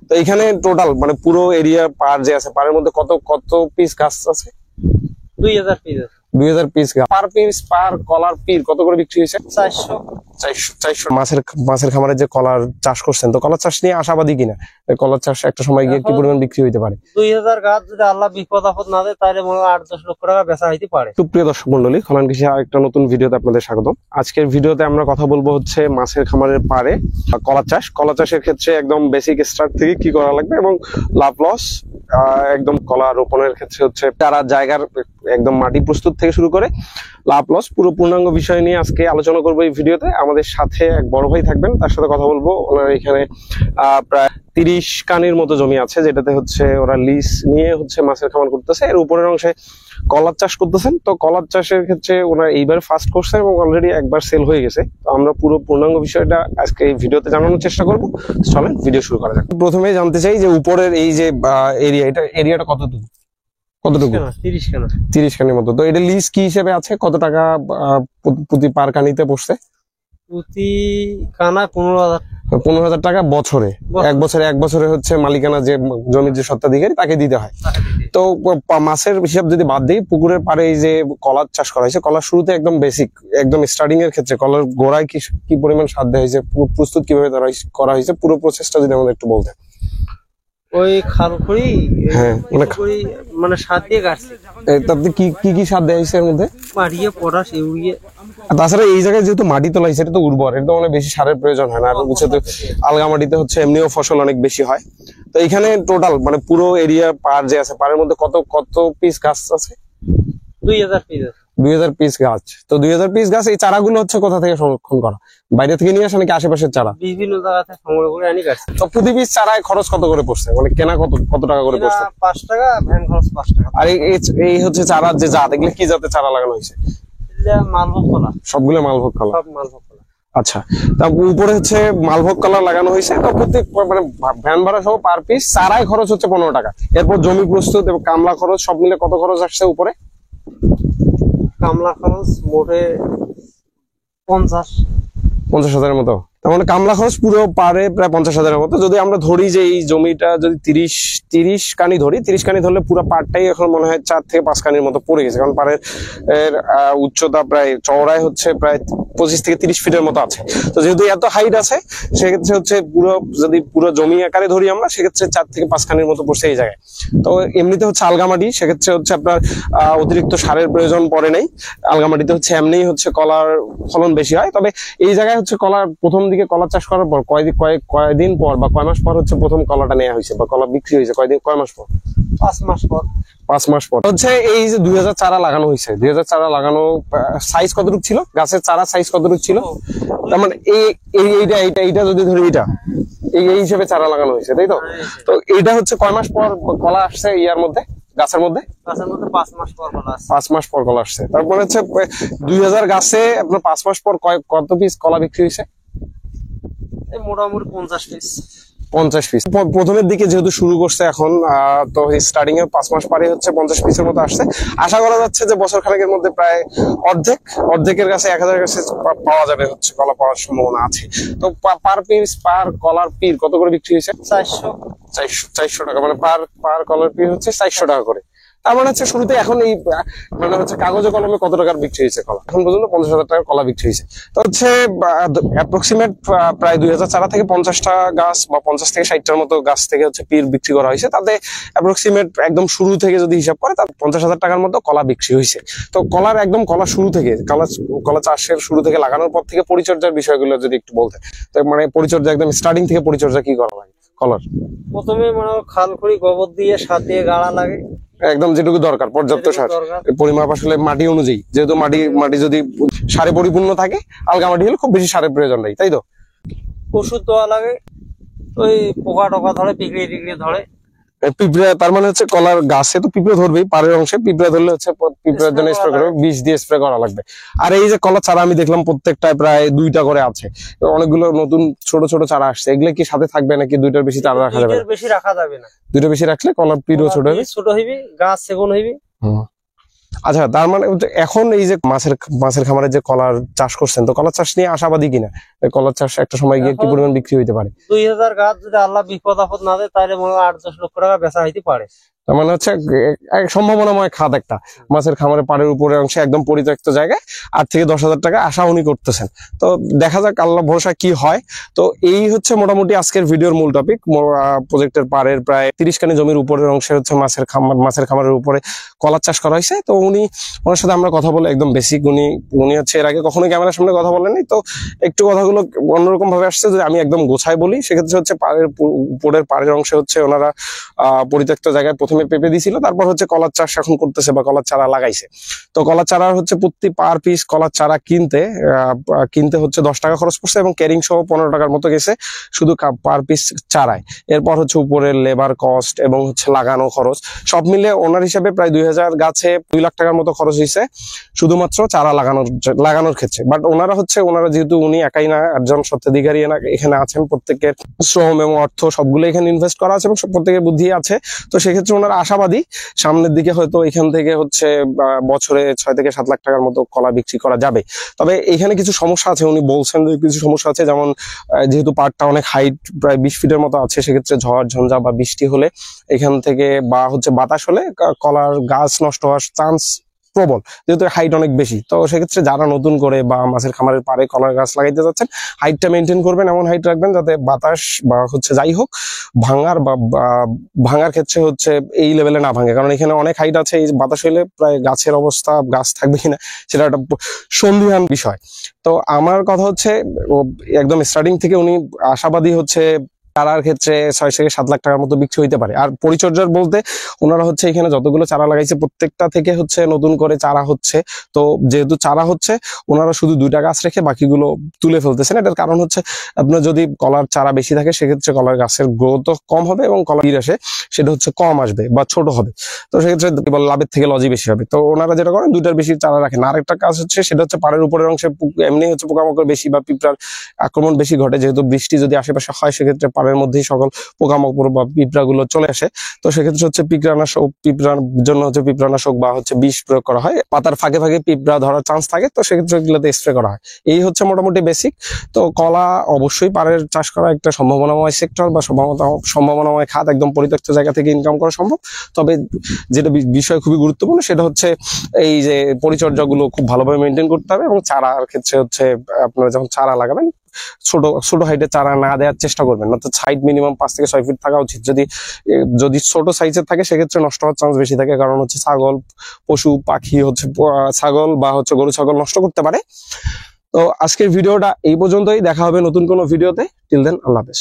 তো এখানে টোটাল মানে পুরো এরিয়া পার যে আছে, পারের মধ্যে কত কত পিস গাছ আছে? 2000 পিস আছে। 2000 পিস গাছ। পার পিস পার কলার পিস কত করে বিক্রি হয়েছে? 400। মাছের খামারে যে কলার চাষ করছেন, তো কলার চাষ নিয়ে আশাবাদী কিনা? কলার চাষ একটা সময় গিয়ে কি পরিমাণ বিক্রি হইতে পারে? 2000 গাছ যদি আল্লাহ বিপদ আপদ না দেয় তাহলে মনে হয় 8-10 লক্ষ টাকা বেচা হইতে পারে। সুপ্রিয় দর্শক মন্ডলী, খলান কৃষি আরেকটা নতুন ভিডিওতে আপনাদের স্বাগত। আজকের ভিডিওতে আমরা কথা বলবো হচ্ছে মাছের খামারের পারে কলার চাষ। কলা চাষের ক্ষেত্রে একদম বেসিক স্টার্ট থেকে কি করা লাগবে এবং লাভ লস, একদম কলা রোপণের ক্ষেত্রে হচ্ছে তারা জায়গার একদম মাটি প্রস্তুত থেকে শুরু করে লাভ লস পুরো পূর্ণাঙ্গ বিষয় নিয়ে আজকে আলোচনা করবো এই ভিডিওতে। আমাদের সাথে এক বড় ভাই থাকবেন, তার সাথে কথা বলবো। ওনার এখানে প্রায় 30 কানির মতো জমি আছে, যেটাতে হচ্ছে ওরা লিজ নিয়ে হচ্ছে মাছের খামার করতেছে। এর উপরের অংশে কলার চাষ করতেছেন। তো কলার চাষের ক্ষেত্রে ওনারা এইবার ফার্স্ট করছে এবং অলরেডি একবার সেল হয়ে গেছে। তো আমরা পুরো পূর্ণাঙ্গ বিষয়টা আজকে এই ভিডিওতে জানানোর চেষ্টা করবো। চলেন ভিডিও শুরু করা যাক। প্রথমে জানতে চাই যে উপরের এই যে এরিয়াটা কতটুকু? 30 কানির মতো। তো এটা লিজ কি হিসেবে আছে? কত টাকা প্রতি পার কানিতে পড়ছে? প্রতি কানা 15,000 টাকা বছরে। এক বছরে হচ্ছে মালিকানা যে জমির যে স্বত্বাধিকারী তাকে দিতে হয়। তো মাছের হিসাব যদি বাদ দিই, পুকুরের পাড়ে এই যে কলার চাষ করা হয়েছে, কলার শুরুতে একদম বেসিক একদম স্টার্টিং এর ক্ষেত্রে কলার গোড়ায় কি পরিমাণ সার দেওয়া হয়েছে, প্রস্তুত কিভাবে করা হয়েছে, পুরো প্রসেসটা যদি আমাদের একটু বলতেন। ওই খাল করি, হ্যাঁ মানে সার দিয়ে গাছছে। তাতে কি সার দেওয়া হয়েছে এর মধ্যে? মাটিয়ে পটাশ, ইউরিয়া। তাছাড়া এই জায়গায় যেহেতু মাটি তোলা হয়েছে, এটা তো উর্বর, এটা তো অনেক বেশি সারের প্রয়োজন হয় না। আর হচ্ছে তো আলগা মাটিতে হচ্ছে এমনিও ফসল অনেক বেশি হয়। তো এখানে টোটাল মানে পুরো এরিয়া পার যে আছে, পারের মধ্যে কত কত পিস গাছ আছে? 2000 পিস আছে। 2000 পিস গাছ। তো 2000 পিস গাছ, এই চারাগুলো হচ্ছে কোথা থেকে সংরক্ষণ করা? বাইরে থেকে নিয়ে আসে নাকি আশেপাশের চারা? বিভিন্ন জায়গা থেকে সংগ্রহ করে আনি গাছ। তো প্রতি পিস চারায় খরচ কত করে পড়ছে, মানে কেনা কত টাকা করে পড়ছে? 5 টাকা, ভ্যান খরচ 5 টাকা। আর এই হচ্ছে চারা যে জাত, এগুলো কি জাতের চারা লাগানো হয়েছে? মালভোগ কলা। সবগুলো মালভোগ কলা। সব মালভোগ কলা। আচ্ছা, তা উপরে হচ্ছে মালভোগ কলা লাগানো হয়েছে। তো প্রত্যেক মানে ভ্যান ভাড়া সহ পার পিস চারায় খরচ হচ্ছে 15 টাকা। এরপর জমি প্রস্তুত এবং কামলা খরচ সব মিলে কত খরচ আসছে উপরে? কামলা খরচ মোটে 50,000-এর মতো। তার মানে কামলা খরচ পুরো পারে প্রায় 50,000-এর মতো। যদি আমরা ধরি যে এই জমিটা যদি 30 কানি ধরি, 30 কানি ধরলে পুরো পাড়টাই এখন মনে হয় 4 থেকে 5 কানির মতো পড়ে গেছে। কারণ পাড়ের উচ্চতা প্রায় চওড়ায় হচ্ছে প্রায় 25 থেকে 30 ফিটের মতো আছে। তো যেহেতু এত হাইট আছে, সেক্ষেত্রে হচ্ছে যদি পুরো জমি আকারে ধরি আমরা, সেক্ষেত্রে 4 থেকে 5 কানির মতো পড়ছে এই জায়গায়। তো এমনিতে হচ্ছে আলগামাটি, সেক্ষেত্রে হচ্ছে আপনার অতিরিক্ত সারের প্রয়োজন পড়ে নাই। আলগামাটিতে হচ্ছে এমনিই হচ্ছে কলার ফলন বেশি হয়। তবে এই জায়গায় হচ্ছে কলার প্রথম দিকে কলা চাষ করার পর কয়দিন পর বা কয় মাস পর হচ্ছে প্রথম কলাটা নেওয়া হয়েছে বা কলা বিক্রি হয়েছে? কয় মাস পর? 5 মাস পর। 5 মাস পর হচ্ছে এই যে 2000 চারা লাগানো হয়েছে। 2000 চারা লাগানো সাইজ কতটুকু ছিল? গাছের চারা সাইজ কতটুকু ছিল? তার মানে এইটা যদি ধরি, এই হিসেবে চারা লাগানো হয়েছে, তাই তো? তো এইটা হচ্ছে কয় মাস পর কলা আসছে ইয়ার মধ্যে, গাছের মধ্যে? 5 মাস পর কলা আসছে। 5 মাস পর কলা আসছে। তারপরে হচ্ছে 2000 গাছে আপনার 5 মাস পর কত পিস কলা বিক্রি হয়েছে? মোটামুটি 50 পিস। 50 পিস প্রথমের দিকে যেহেতু শুরু করছে এখন, তো স্টার্টিং এর 5 মাস পরে হচ্ছে 50 পিসের মতো আসছে। আশা করা যাচ্ছে যে বছর খানেকের মধ্যে প্রায় অর্ধেকের কাছে 1000 কাছে পাওয়া যাবে, হচ্ছে কলা পাওয়ার সম্ভাবনা আছে। তো পার পিস পার কলার পিস কত করে বিক্রি হয়েছে? 400 টাকা। মানে পার কলার পিস হচ্ছে 400 টাকা করে। তার মানে হচ্ছে শুরুতে এখন এই মানে হচ্ছে কাগজে কলমে কত টাকার বিক্রি হয়েছে কলা? এখন পর্যন্ত 50,000 টাকার কলা বিক্রি হয়েছে। তো হচ্ছে অ্যাপ্রক্সিমেট প্রায় 2000 চারা থেকে 50টা গাছ বা 50 থেকে 60টার মতো গাছ থেকে হচ্ছে পির বিক্রি করা হয়েছে। তাতে অ্যাপ্রক্সিমেট একদম শুরু থেকে যদি হিসাব করে, তার 50,000 টাকার মতো কলা বিক্রি হয়েছে। তো কলার একদম কলা শুরু থেকে কলা চাষের শুরু থেকে লাগানোর পর থেকে পরিচর্যার বিষয়গুলো যদি একটু বলতেন। তো মানে পরিচর্যা একদম স্টার্টিং থেকে পরিচর্যা কি করা লাগে কলার? প্রথমে মানে খাল করি, গোবর দিয়ে সার দিয়ে গাড়া লাগে, একদম যেটুকু দরকার পর্যাপ্ত সার পরিমাপ আসলে মাটি অনুযায়ী। যেহেতু মাটি যদি সারে পরিপূর্ণ থাকে, আলগা মাটি হলে খুব বেশি সারের প্রয়োজন নেই, তাই তো? ওষুধ দেওয়া লাগে, ওই পোকা টোকা ধরে, পিঁপড়ে টিকড়ে ধরে। পিঁপড়া, তার মানে হচ্ছে কলার গাছে তো পিঁপড়ে ধরবেই, পাড়ের অংশে পিঁপড়া ধরলে হচ্ছে পিঁপড়ার জন্য স্প্রে করবে, বিষ দিয়ে স্প্রে করা লাগবে। আর এই যে কলার চারা আমি দেখলাম প্রত্যেকটায় প্রায় 2টা করে আছে। অনেকগুলো নতুন ছোট ছোট চারা আসছে, এগুলো কি সাথে থাকবে নাকি 2টার বেশি চারা রাখা যাবে? 2টার বেশি রাখা যাবে না। 2টা বেশি রাখলে কলার পিড়ও ছোট হবে, ছোট হইবে, গাছ সেগুন হইবে। আচ্ছা, তার মানে এখন এই যে মাছের খামারে যে কলার চাষ করছেন, তো কলার চাষ নিয়ে আশাবাদী কিনা? এই কলার চাষ একটা সময় গিয়ে কি এখন পরিমাণ বিক্রি হইতে পারে? 2000 গাছ যদি আল্লাহ বিপদ আপদ না দেয় তাহলে মনে হয় 8-10 লক্ষ টাকা বেচা হইতে পারে। তার মানে হচ্ছে এক সম্ভাবনাময় খাত একটা, মাছের খামারের পাড়ের উপরের অংশে একদম পরিত্যক্ত জায়গায় 8 থেকে 10,000 টাকা আশা উনি করতেছেন। তো দেখা যাক আল্লাহ ভরসা কি হয়। তো এই হচ্ছে মোটামুটি আজকের ভিডিওর মূল টপিক। প্রজেক্টের পাড়ের প্রায় 30 কানি জমির উপরের অংশে হচ্ছে মাছের খামারের উপরে কলার চাষ করা হয়েছে। তো ওনার সাথে আমরা কথা বলে একদম বেসিক, উনি হচ্ছে এর আগে কখনো ক্যামেরার সামনে কথা বলেননি, তো একটু কথাগুলো অন্যরকম ভাবে আসছে। যদি আমি একদম গোছায় বলি, সেক্ষেত্রে হচ্ছে উপরের পাড়ের অংশে হচ্ছে ওনারা পরিত্যক্ত জায়গায় প্রথমে পেঁপে দিছিল, তারপর হচ্ছে কলার চাষ এখন করতেছে বা কলার চারা লাগাইছে। তো কলার চারা হচ্ছে প্রতি পার পিস কলার চারা কিনতে হচ্ছে 10 টাকা খরচ পড়ছে, এবং ক্যারিং সহ 15 টাকার মতো গেছে শুধু পার পিস চারায়। এরপর হচ্ছে উপরের লেবার কস্ট এবং হচ্ছে লাগানো খরচ সব মিলে ওনার হিসাবে প্রায় 2000 গাছে 2 লাখ টাকার মতো খরচ হয়েছে শুধুমাত্র চারা লাগানোর ক্ষেত্রে। বাট ওনারা যেহেতু উনি একাই না, একজন স্বত্বাধিকারী এখানে আছেন, প্রত্যেকের শ্রম এবং অর্থ সবগুলো এখানে ইনভেস্ট করা আছে এবং প্রত্যেকের বুদ্ধি আছে। তো সেক্ষেত্রে ওনারা আশাবাদী সামনের দিকে হয়তো এখান থেকে হচ্ছে বছরে 6 থেকে 7 লাখ টাকার মতো কলা বিক্রি করা যাবে। তবে এখানে কিছু সমস্যা আছে, উনি বলছেন যে কিছু সমস্যা আছে, যেমন যেহেতু পাড়টা অনেক হাইট, প্রায় 20 ফিটের মতো আছে, সেক্ষেত্রে ঝড় ঝঞ্ঝা বা বৃষ্টি হলে এখান থেকে বা হচ্ছে বাতাস হলে কলার গাছ নষ্ট হওয়ার চান্স প্রবল, যেহেতু হাইট অনেক বেশি। তো সেক্ষেত্রে যারা নতুন করে বা মাছের খামারের পাড়ে কলার গাছ লাগাইতে যাচ্ছেন, হাইটটা মেনটেন করবেন, এমন হাইট রাখবেন যাতে বাতাস বা হচ্ছে যাই হোক ভাঙার ক্ষেত্রে হচ্ছে এই লেভেলে না ভাঙে। কারণ এখানে অনেক হাইট আছে, এই বাতাস হইলে প্রায় গাছের অবস্থা, গাছ থাকবে কিনা সেটা একটা সন্দিহান বিষয়। তো আমার কথা হচ্ছে একদম স্টার্টিং থেকে উনি আশাবাদী হচ্ছে চারার ক্ষেত্রে 6 থেকে 7 লাখ টাকার মতো বিক্রি হইতে পারে। আর পরিচর্যার বলতে ওনারা হচ্ছে এখানে যতগুলো চারা লাগাইছে প্রত্যেকটা থেকে হচ্ছে নতুন করে চারা হচ্ছে। তো যেহেতু চারা হচ্ছে, ওনারা শুধু 2টা গাছ রেখে বাকিগুলো তুলে ফেলতেছেন। এটার কারণ হচ্ছে আপনার যদি কলার চারা বেশি থাকে, সেক্ষেত্রে কলার গাছের গ্রোথ কম হবে এবং কলার আসে সেটা হচ্ছে কম আসবে বা ছোট হবে। তো সেক্ষেত্রে লাভের থেকে লজই বেশি হবে। তো ওনারা যেটা করেন 2টার বেশি চারা রাখেন। আরেকটা কাজ হচ্ছে সেটা হচ্ছে পাড়ের উপরের অংশে এমনি হচ্ছে পোকামাকড় বেশি বা পিঁপড়ার আক্রমণ বেশি ঘটে, যেহেতু বৃষ্টি যদি আশেপাশে হয় সেক্ষেত্রে পাড়ের মধ্যেই সকল পোকামাকড় বা পিঁপড়া গুলো চলে আসে। তো সেক্ষেত্রে হচ্ছে পিঁপড়ার জন্য হচ্ছে পিঁপড়ানাশক বা হচ্ছে বিষ প্রয়োগ করা হয়। পাতার ফাঁকে ফাঁকে পিঁপড়া ধরার চান্স থাকে, তো সেক্ষেত্রে এগুলোতে স্প্রে করা হয়। এই হচ্ছে মোটামুটি বেসিক। তো কলা অবশ্যই পাড়ের চাষ করা একটা সম্ভাবনাময় সেক্টর বা সম্ভাবনাময় খাত, একদম পরিত্যক্ত জায়গা থেকে ইনকাম করা সম্ভব। তবে যেটা বিষয় খুবই গুরুত্বপূর্ণ সেটা হচ্ছে এই যে পরিচর্যাগুলো খুব ভালোভাবে মেনটেন করতে হবে, এবং চারার ক্ষেত্রে হচ্ছে আপনারা যখন চারা লাগাবেন ছোট হাইটে চারা না দেওয়ার চেষ্টা করবেন, অর্থাৎ হাইট মিনিমাম 5 থেকে 6 ফিট থাকা উচিত। যদি ছোট সাইজের থাকে সেক্ষেত্রে নষ্ট হওয়ার চান্স বেশি থাকে, কারণ হচ্ছে পশু পাখি হচ্ছে ছাগল বা হচ্ছে গরু ছাগল নষ্ট করতে পারে। তো আজকের ভিডিওটা এই পর্যন্তই, দেখা হবে নতুন কোনো ভিডিওতে। টিল দেন, আল্লাহ হাফেজ।